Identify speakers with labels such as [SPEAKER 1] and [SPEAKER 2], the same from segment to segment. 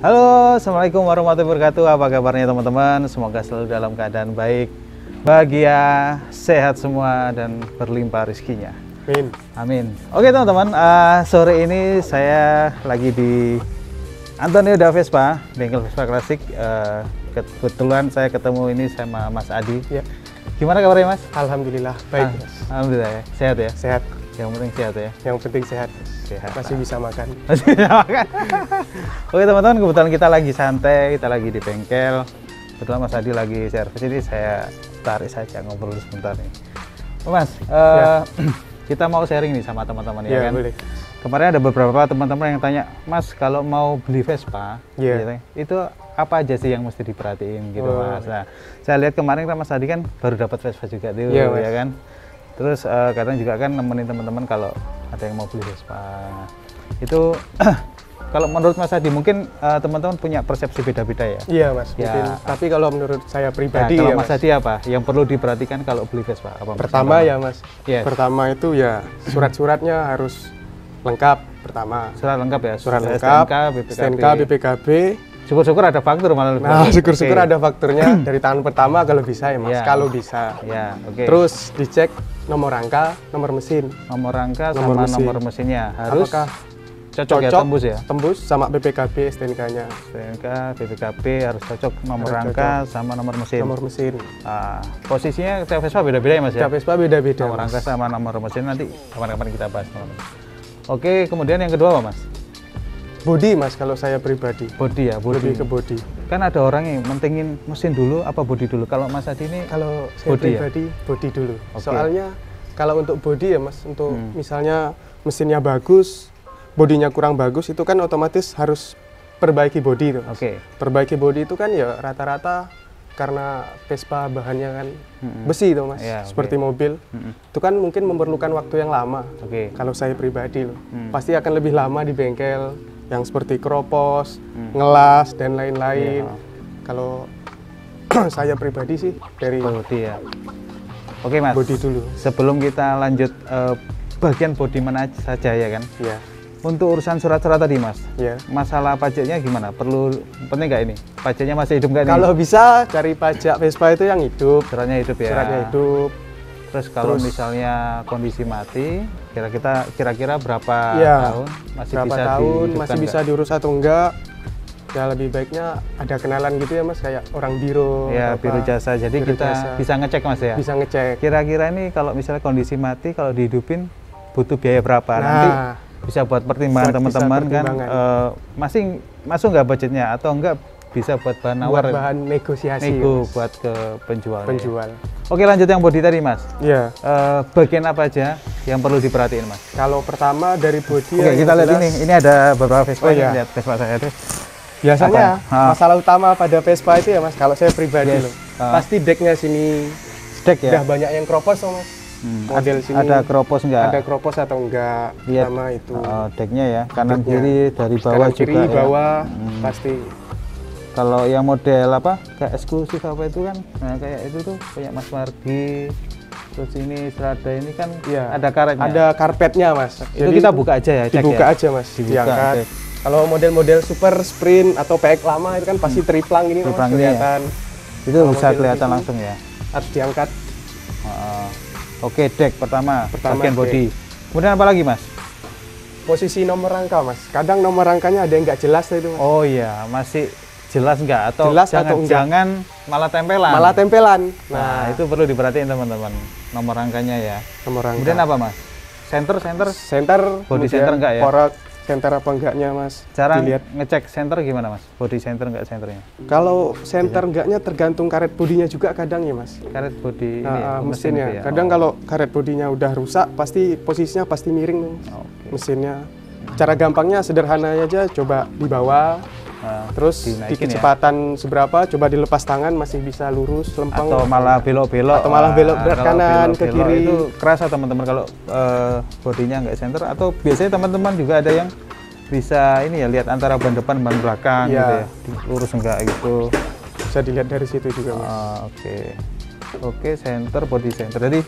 [SPEAKER 1] Halo, Assalamualaikum warahmatullahi wabarakatuh. Apa kabarnya teman-teman? Semoga selalu dalam keadaan baik, bahagia, sehat semua, dan berlimpah rezekinya.
[SPEAKER 2] Amin.
[SPEAKER 1] Amin. Oke teman-teman, sore ini saya lagi di Antonio da Vespa, bengkel Vespa klasik. Kebetulan saya ketemu ini sama Mas Adi.
[SPEAKER 2] Ya.
[SPEAKER 1] Gimana kabarnya Mas?
[SPEAKER 2] Alhamdulillah, baik Mas.
[SPEAKER 1] Alhamdulillah ya, sehat ya?
[SPEAKER 2] Sehat.
[SPEAKER 1] Yang penting sehat ya?
[SPEAKER 2] Yang penting sehat.
[SPEAKER 1] Sehat.
[SPEAKER 2] Masih bisa makan.
[SPEAKER 1] Masih bisa makan. Oke teman-teman, kebetulan kita lagi santai, kita lagi di bengkel. Kebetulan Mas Adi lagi servis ini, saya tarik saja ngobrol sebentar nih. Mas, kita mau sharing nih sama teman-teman ya kan?
[SPEAKER 2] Boleh.
[SPEAKER 1] Kemarin ada beberapa teman-teman yang tanya, Mas kalau mau beli Vespa, gitu, itu apa aja sih yang mesti diperhatiin gitu Mas? Nah, saya lihat kemarin kan Mas Adi kan baru dapat Vespa juga tuh, ya kan? Terus kadang juga kan nemenin teman-teman kalau ada yang mau beli Vespa. Itu kalau menurut Mas Adi mungkin teman-teman punya persepsi beda-beda ya?
[SPEAKER 2] Iya Mas, mungkin. Tapi kalau menurut saya pribadi
[SPEAKER 1] kalau
[SPEAKER 2] ya
[SPEAKER 1] Mas Adi apa yang perlu diperhatikan kalau beli Vespa? Apa
[SPEAKER 2] pertama ya Mas, pertama itu ya surat-suratnya harus lengkap pertama.
[SPEAKER 1] Surat lengkap ya?
[SPEAKER 2] Surat lengkap, STNK, BPKB.
[SPEAKER 1] Syukur-syukur ada faktur malah.
[SPEAKER 2] Nah, syukur-syukur ada fakturnya dari tahun pertama kalau bisa ya Mas, kalau bisa. Terus dicek nomor rangka, nomor mesin.
[SPEAKER 1] Nomor rangka sama nomor mesinnya harus
[SPEAKER 2] apakah
[SPEAKER 1] cocok ya, tembus ya?
[SPEAKER 2] Tembus sama BPKB, STNK-nya.
[SPEAKER 1] STNK, BPKB harus cocok nomor rangka sama nomor mesin.
[SPEAKER 2] Nomor mesin.
[SPEAKER 1] Posisinya setiap Vespa beda-beda ya Mas ya?
[SPEAKER 2] Setiap Vespa beda-beda.
[SPEAKER 1] Nomor rangka sama nomor mesin nanti kapan-kapan kita bahas teman-teman. Oke, kemudian yang kedua apa Mas?
[SPEAKER 2] Body Mas, kalau saya pribadi.
[SPEAKER 1] Body ya, body.
[SPEAKER 2] Lebih ke body.
[SPEAKER 1] Kan ada orang yang mentingin mesin dulu apa body dulu. Kalau Mas Adi ini
[SPEAKER 2] kalau saya
[SPEAKER 1] body
[SPEAKER 2] pribadi body dulu. Soalnya kalau untuk body ya Mas, untuk misalnya mesinnya bagus, bodinya kurang bagus, itu kan otomatis harus perbaiki body itu. Perbaiki body itu kan ya rata-rata karena Vespa bahannya kan besi itu Mas, seperti mobil. Itu kan mungkin memerlukan waktu yang lama. Kalau saya pribadi loh, pasti akan lebih lama di bengkel, yang seperti keropos, ngelas dan lain-lain. Kalau saya pribadi sih dari
[SPEAKER 1] body ya. Oke Mas,
[SPEAKER 2] body dulu.
[SPEAKER 1] Sebelum kita lanjut bagian body mana saja ya kan?
[SPEAKER 2] Iya.
[SPEAKER 1] Untuk urusan surat-surat tadi Mas, masalah pajaknya gimana? Penting nggak ini? Pajaknya masih hidup nggak nih?
[SPEAKER 2] Kalau bisa cari pajak Vespa itu yang hidup.
[SPEAKER 1] Suratnya hidup ya? Suratnya
[SPEAKER 2] hidup.
[SPEAKER 1] Terus kalau misalnya kondisi mati, kira-kira berapa tahun?
[SPEAKER 2] Masih bisa diurus atau enggak? Ya lebih baiknya ada kenalan gitu ya Mas, kayak orang biro.
[SPEAKER 1] Ya, biro jasa. Jadi kita bisa ngecek Mas ya? Bisa ngecek. Kira-kira ini kalau misalnya kondisi mati, kalau dihidupin butuh biaya berapa? Nanti bisa buat pertimbangan teman-teman kan, masih masuk nggak budgetnya atau enggak bisa buat bahan nawar,
[SPEAKER 2] buat bahan negosiasi,
[SPEAKER 1] buat ke penjual.
[SPEAKER 2] Oke,
[SPEAKER 1] lanjut yang body tadi Mas.
[SPEAKER 2] Iya.
[SPEAKER 1] Bagian apa aja yang perlu diperhatiin Mas?
[SPEAKER 2] Kalau pertama dari body.
[SPEAKER 1] Oke, kita lihat ini ada beberapa Vespa. Lihat Vespa saya itu.
[SPEAKER 2] Biasanya masalah utama pada Vespa itu ya Mas, kalau saya pribadi loh, pasti decknya sini.
[SPEAKER 1] Deck ya.
[SPEAKER 2] Udah banyak yang kropos loh Mas. Model sini
[SPEAKER 1] ada keropos enggak?
[SPEAKER 2] Ada keropos atau enggak?
[SPEAKER 1] Lihat
[SPEAKER 2] sama itu.
[SPEAKER 1] Decknya ya, kanan kiri dari bawah
[SPEAKER 2] kanan,
[SPEAKER 1] juga.
[SPEAKER 2] Kiri bawah pasti.
[SPEAKER 1] Kalau yang model apa kayak eksklusif apa itu kan, nah kayak itu tuh punya Mas Margi. Terus ini Strada ini kan ada karetnya.
[SPEAKER 2] Ada karpetnya Mas.
[SPEAKER 1] Itu kita buka aja ya.
[SPEAKER 2] Dibuka aja Mas. Diangkat. Kalau model-model super sprint atau PX lama itu kan pasti triplang ini Mas, kelihatan.
[SPEAKER 1] Itu bisa kelihatan langsung ya.
[SPEAKER 2] Harus diangkat.
[SPEAKER 1] Oke, deck pertama bagian body. Kemudian apa lagi Mas?
[SPEAKER 2] Posisi nomor rangka Mas. Kadang nomor rangkanya ada yang nggak jelas itu Mas.
[SPEAKER 1] Oh iya, masih jelas nggak? Atau
[SPEAKER 2] jelas atau
[SPEAKER 1] jangan malah tempelan.
[SPEAKER 2] Malah tempelan.
[SPEAKER 1] Nah, itu perlu diperhatiin teman-teman. Nomor rangkanya ya.
[SPEAKER 2] Nomor rangka.
[SPEAKER 1] Kemudian apa Mas? Center body center enggak ya?
[SPEAKER 2] Porot center apa enggaknya Mas?
[SPEAKER 1] Cara dilihat ngecek center gimana Mas? Body center enggak centernya?
[SPEAKER 2] Kalau center enggaknya tergantung karet bodinya juga kadang ya Mas.
[SPEAKER 1] Karet body
[SPEAKER 2] mesinnya. Ya? Kadang kalau karet bodinya udah rusak, pasti posisinya pasti miring mesinnya. Cara gampangnya sederhana aja, coba di bawah. Terus di kecepatan seberapa, coba dilepas tangan masih bisa lurus, lempeng.
[SPEAKER 1] Atau malah belok-belok.
[SPEAKER 2] Atau malah belok berat kanan ke kiri.
[SPEAKER 1] Itu kerasa teman-teman kalau bodinya nggak center. Atau biasanya teman-teman juga ada yang bisa ini ya, lihat antara ban depan ban belakang gitu ya, lurus enggak gitu.
[SPEAKER 2] Bisa dilihat dari situ juga Mas.
[SPEAKER 1] Oke, center, body center. Jadi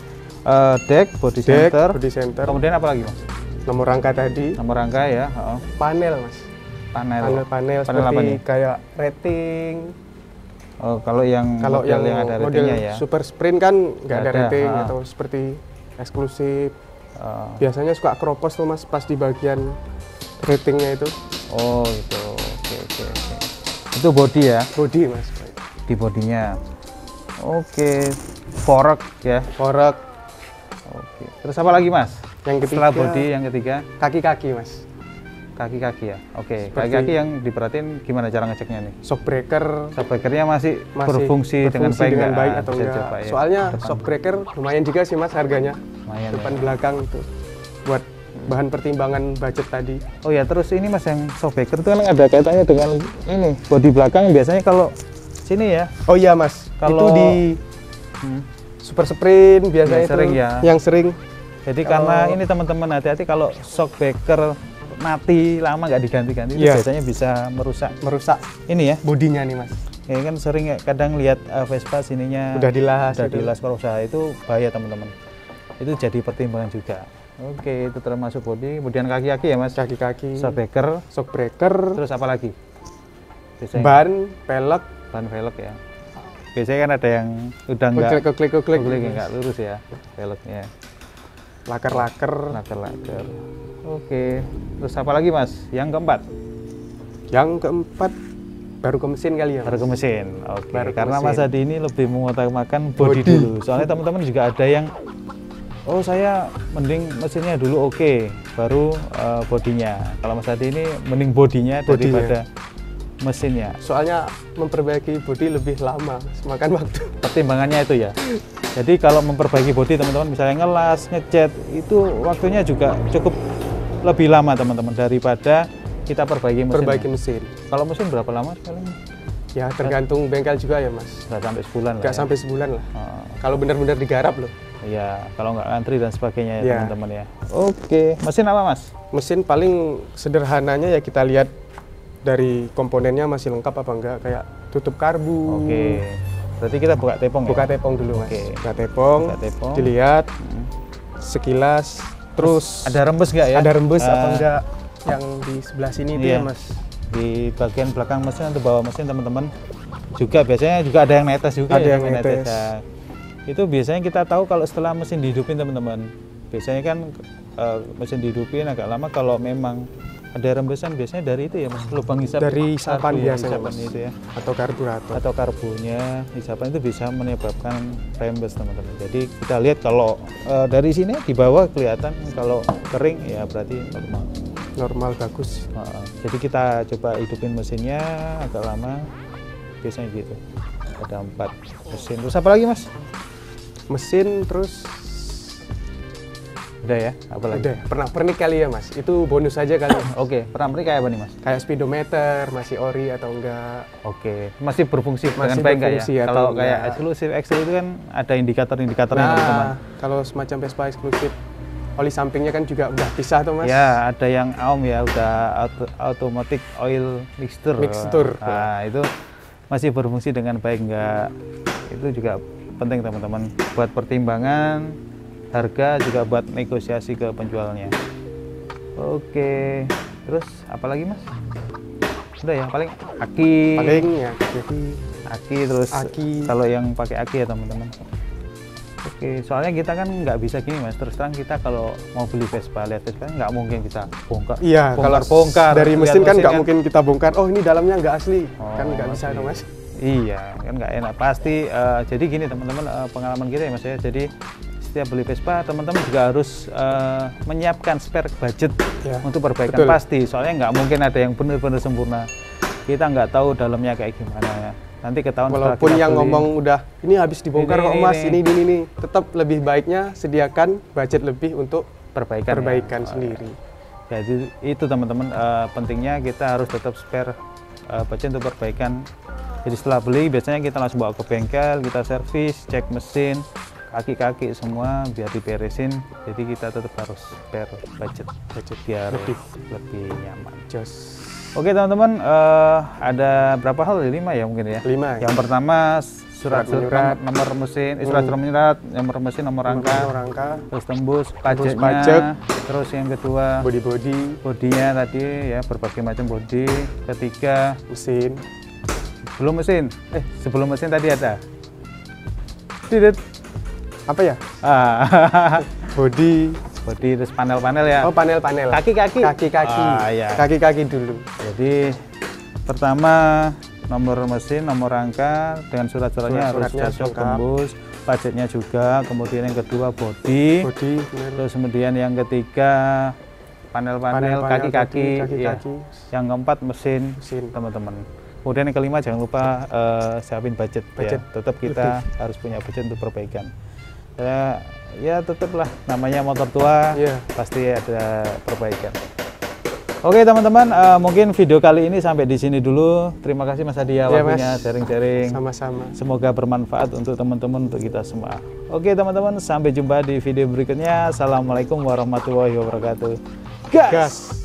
[SPEAKER 1] deck, body center.
[SPEAKER 2] Body center.
[SPEAKER 1] Kemudian apa lagi Mas?
[SPEAKER 2] Nomor rangka tadi.
[SPEAKER 1] Nomor rangka ya.
[SPEAKER 2] Panel Mas. panel seperti kayak rating.
[SPEAKER 1] Oh, kalau yang ada ratingnya ya.
[SPEAKER 2] Super Sprint kan nggak ada rating atau seperti eksklusif. Biasanya suka kropos tuh Mas pas di bagian ratingnya itu.
[SPEAKER 1] Oh itu, oke. Itu body ya?
[SPEAKER 2] Body Mas.
[SPEAKER 1] Di bodinya. Oke, fork ya?
[SPEAKER 2] Fork.
[SPEAKER 1] Oke. Terus apa lagi Mas?
[SPEAKER 2] Yang ketiga.
[SPEAKER 1] Setelah body yang ketiga?
[SPEAKER 2] Kaki-kaki Mas.
[SPEAKER 1] Kaki-kaki ya? Oke. Kaki-kaki yang diperhatiin gimana cara ngeceknya nih?
[SPEAKER 2] Shockbreakernya
[SPEAKER 1] masih berfungsi dengan baik
[SPEAKER 2] atau enggak? Coba, ya. Soalnya shockbreaker lumayan juga sih Mas harganya. Lumayan, depan belakang itu buat bahan pertimbangan budget tadi.
[SPEAKER 1] Oh ya, terus ini Mas yang shockbreaker itu kan ada kaitannya dengan ini bodi belakang biasanya kalau sini ya.
[SPEAKER 2] Oh iya Mas, kalau itu di Super Sprint biasanya itu
[SPEAKER 1] sering ya.
[SPEAKER 2] Yang sering.
[SPEAKER 1] Jadi karena ini teman-teman hati-hati kalau shockbreaker mati lama nggak diganti-ganti itu biasanya bisa merusak ini ya
[SPEAKER 2] bodinya nih Mas.
[SPEAKER 1] Ini kan sering kadang lihat Vespa sininya
[SPEAKER 2] udah dilas
[SPEAKER 1] kerusak, itu bahaya teman-teman. Itu jadi pertimbangan juga. Oke, itu termasuk bodi. Kemudian kaki-kaki ya Mas.
[SPEAKER 2] Kaki-kaki.
[SPEAKER 1] Shockbreaker. Terus apa lagi?
[SPEAKER 2] Biasanya ban
[SPEAKER 1] velg ya. Biasanya kan ada yang udah nggak
[SPEAKER 2] klik
[SPEAKER 1] nggak lurus ya velgnya.
[SPEAKER 2] Laker.
[SPEAKER 1] Oke. Terus apa lagi Mas? Yang keempat baru ke mesin kali ya Mas?
[SPEAKER 2] Baru ke mesin.
[SPEAKER 1] Oke. Karena Mas Adi ini lebih mengutamakan bodi dulu. Soalnya teman-teman juga ada yang saya mending mesinnya dulu baru bodinya. Kalau Mas Adi ini mending bodinya daripada mesinnya.
[SPEAKER 2] Soalnya memperbaiki bodi lebih lama, makan waktu.
[SPEAKER 1] Pertimbangannya itu ya. Jadi kalau memperbaiki bodi teman-teman misalnya ngelas, ngecat itu waktunya juga cukup lebih lama teman-teman daripada kita perbaiki mesin. Kalau mesin berapa lama sekali?
[SPEAKER 2] Ya tergantung bengkel juga ya Mas.
[SPEAKER 1] Nggak sampai sebulan lah.
[SPEAKER 2] Nggak sampai sebulan lah. Kalau benar-benar digarap loh.
[SPEAKER 1] Iya, kalau nggak antri dan sebagainya ya teman-teman ya. Oke, mesin apa Mas?
[SPEAKER 2] Mesin paling sederhananya ya kita lihat dari komponennya masih lengkap apa enggak, kayak tutup karbu.
[SPEAKER 1] Oke. Berarti kita buka tepung ya?
[SPEAKER 2] Buka tepung dulu Mas. Buka tepung. Dilihat sekilas. Terus
[SPEAKER 1] ada rembes nggak ya?
[SPEAKER 2] Ada rembes apa enggak yang di sebelah sini itu ya Mas.
[SPEAKER 1] Di bagian belakang mesin atau bawah mesin teman-teman juga biasanya juga ada yang netes juga.
[SPEAKER 2] Ada yang netes.
[SPEAKER 1] Ya. Itu biasanya kita tahu kalau setelah mesin dihidupin teman-teman. Biasanya kan mesin dihidupin agak lama, kalau memang ada rembesan biasanya dari itu ya Mas, lubang hisap
[SPEAKER 2] dari hisapan biasanya Mas,
[SPEAKER 1] itu ya,
[SPEAKER 2] atau karburator
[SPEAKER 1] atau karbunya hisapan itu bisa menyebabkan rembes teman-teman. Jadi kita lihat kalau dari sini di bawah kelihatan, kalau kering ya berarti
[SPEAKER 2] normal bagus.
[SPEAKER 1] Jadi kita coba hidupin mesinnya agak lama biasanya gitu. Ada 4 mesin. Terus apa lagi Mas?
[SPEAKER 2] Mesin terus
[SPEAKER 1] udah ya, apalagi?
[SPEAKER 2] Udah, pernah pernik kali ya Mas, itu bonus aja kali.
[SPEAKER 1] Oke, pernah pernik kayak apa nih Mas?
[SPEAKER 2] Kayak speedometer, masih ori atau enggak?
[SPEAKER 1] Oke, masih berfungsi dengan baik enggak ya? Kalau kayak eksklusif itu kan ada indikator-indikatornya teman-teman.
[SPEAKER 2] Kalau semacam Vespa eksklusif, oli sampingnya kan juga udah pisah tuh Mas?
[SPEAKER 1] Ya, ada yang AOM ya, udah automatic oil mixture. Nah, itu masih berfungsi dengan baik enggak? Itu juga penting teman-teman, buat pertimbangan harga, juga buat negosiasi ke penjualnya. Oke, terus apa lagi Mas? Udah ya, paling aki terus kalau yang pakai aki ya teman-teman. Oke, soalnya kita kan nggak bisa gini Mas, terus terang kita kalau mau beli Vespa, lihat Vespa nggak mungkin kita bongkar.
[SPEAKER 2] Iya, kalau bongkar dari mesin kan nggak mungkin kita bongkar, oh ini dalamnya nggak asli, kan nggak bisa dong Mas.
[SPEAKER 1] Iya, kan nggak enak pasti. Jadi gini teman-teman, pengalaman kita ya Mas ya, jadi setiap beli Vespa teman-teman juga harus menyiapkan spare budget untuk perbaikan. Pasti, soalnya nggak mungkin ada yang benar-benar sempurna, kita nggak tahu dalamnya kayak gimana ya. Nanti ketahuan
[SPEAKER 2] walaupun yang ngomong udah ini habis dibongkar kok Mas, ini tetap lebih baiknya sediakan budget lebih untuk perbaikan sendiri.
[SPEAKER 1] Jadi itu teman-teman, pentingnya kita harus tetap spare budget untuk perbaikan. Jadi setelah beli biasanya kita langsung bawa ke bengkel, kita servis, cek mesin, kaki-kaki semua biar diberesin. Jadi kita tetap harus spare budget biar lebih nyaman. Oke teman-teman, ada berapa hal? 5 ya mungkin ya?
[SPEAKER 2] 5
[SPEAKER 1] Yang pertama surat nomor mesin, surat menyurat, nomor mesin, nomor rangka, terus tembus pajaknya, terus yang kedua bodinya tadi ya, berbagai macam bodi. Ketiga mesin, sebelum mesin tadi ada
[SPEAKER 2] apa ya? Bodi
[SPEAKER 1] terus panel-panel ya.
[SPEAKER 2] Oh, panel-panel.
[SPEAKER 1] Kaki-kaki.
[SPEAKER 2] Ya. Kaki-kaki dulu.
[SPEAKER 1] Jadi pertama nomor mesin, nomor rangka dengan surat-suratnya harus cocok, tembus, pajaknya juga. Kemudian yang kedua bodi. Terus kemudian yang ketiga panel-panel, kaki-kaki. Ya. Yang keempat mesin. Teman-teman. Kemudian yang kelima jangan lupa siapin budget. Ya. Tetap kita harus punya budget untuk perbaikan. Ya tetaplah namanya motor tua, pasti ada perbaikan. Oke teman-teman, mungkin video kali ini sampai di sini dulu. Terima kasih Mas Hadi waktunya sharing-sharing.
[SPEAKER 2] Sama-sama.
[SPEAKER 1] Semoga bermanfaat untuk teman-teman, untuk kita semua. Oke teman-teman, sampai jumpa di video berikutnya. Assalamualaikum warahmatullahi wabarakatuh. Gas!